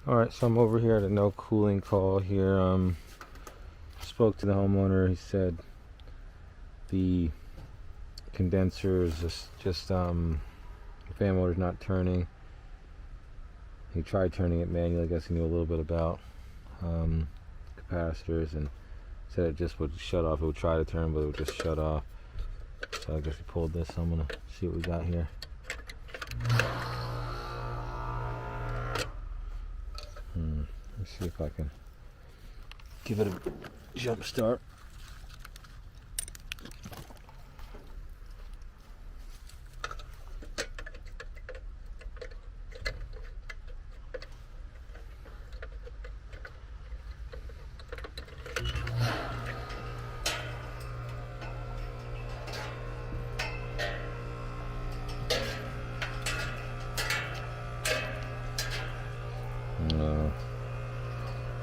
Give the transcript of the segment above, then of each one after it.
Alright, so I'm over here at a no cooling call here. Spoke to the homeowner. He said the condenser is just fan motor's not turning. He tried turning it manually. I guess he knew a little bit about capacitors, and said it just would shut off. It would try to turn, but it would just shut off. So I guess he pulled this. So I'm gonna see what we got here. Let's see if I can give it a jump start.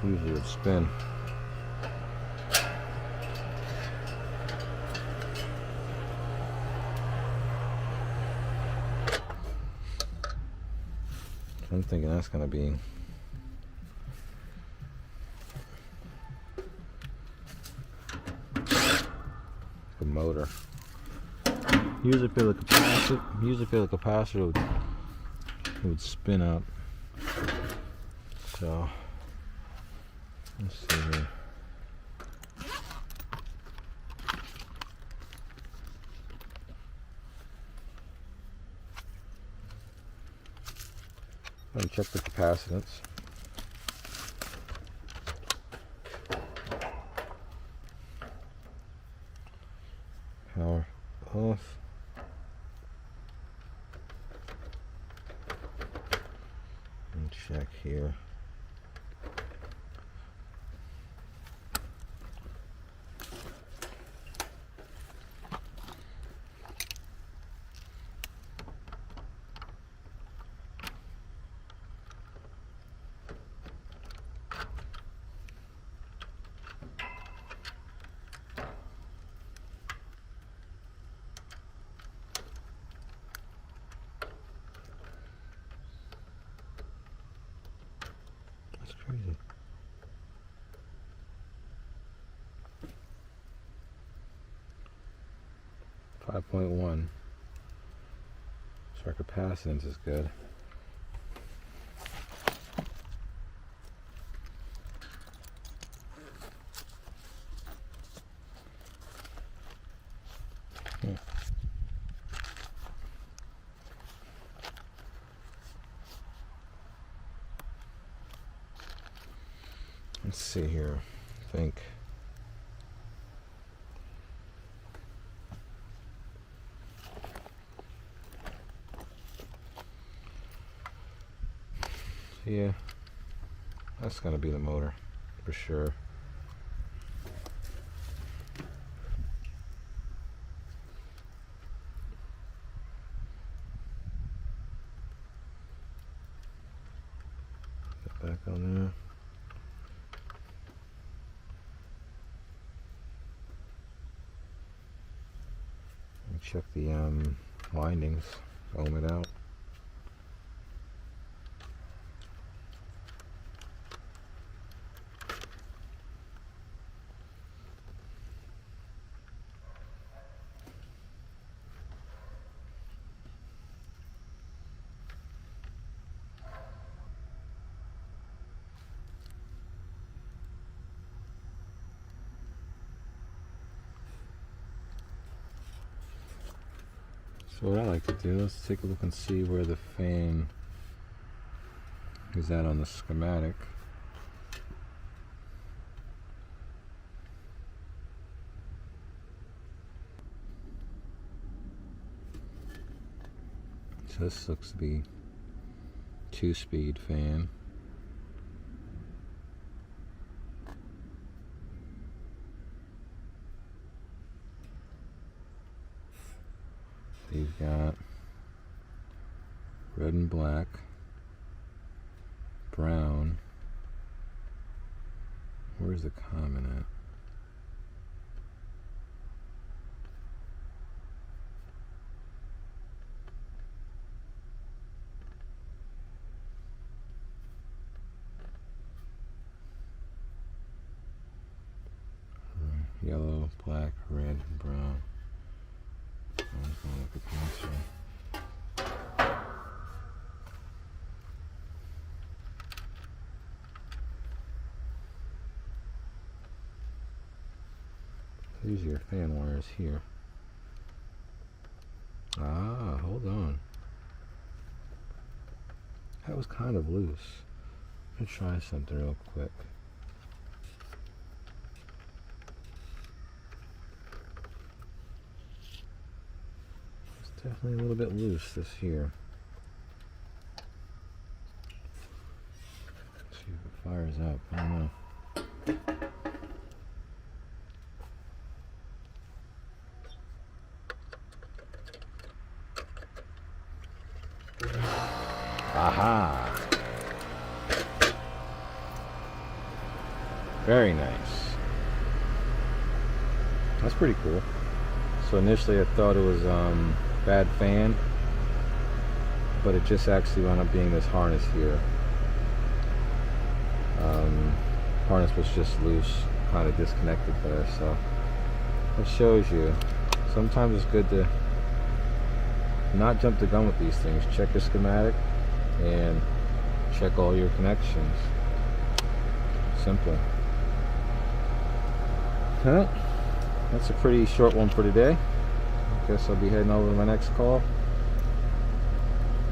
Usually it would spin. I'm thinking that's gonna be the motor. Usually for the capacitor, it would spin up. So let's see here. Let me check the capacitance. Power off. And check here. That's crazy. .1. So our capacitance is good. Let's see here. I think yeah, that's gonna be the motor for sure. Get back on there. And check the windings. Ohm it out. So what I like to do, let's take a look and see where the fan is at on the schematic. So this looks to be 2-speed fan. You've got red and black, brown. Where's the common at? black, red, and brown. One's going with the condenser. These are your fan wires here. Ah, hold on. That was kind of loose. Let me try something real quick. It's definitely a little bit loose, this here. Let's see if it fires up. I don't know. Aha! Very nice. That's pretty cool. So initially I thought it was bad fan, but it just actually wound up being this harness here. Harness was just loose, kind of disconnected there, so that shows you sometimes it's good to not jump the gun with these things. Check your schematic and check all your connections. Simple. Well, that's a pretty short one for today. I guess I'll be heading over to my next call.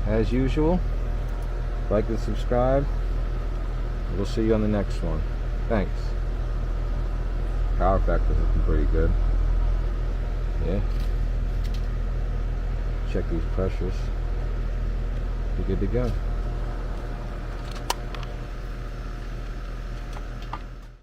As usual, like and subscribe. We'll see you on the next one. Thanks. Power factor's looking pretty good. Yeah. Check these pressures. We're good to go.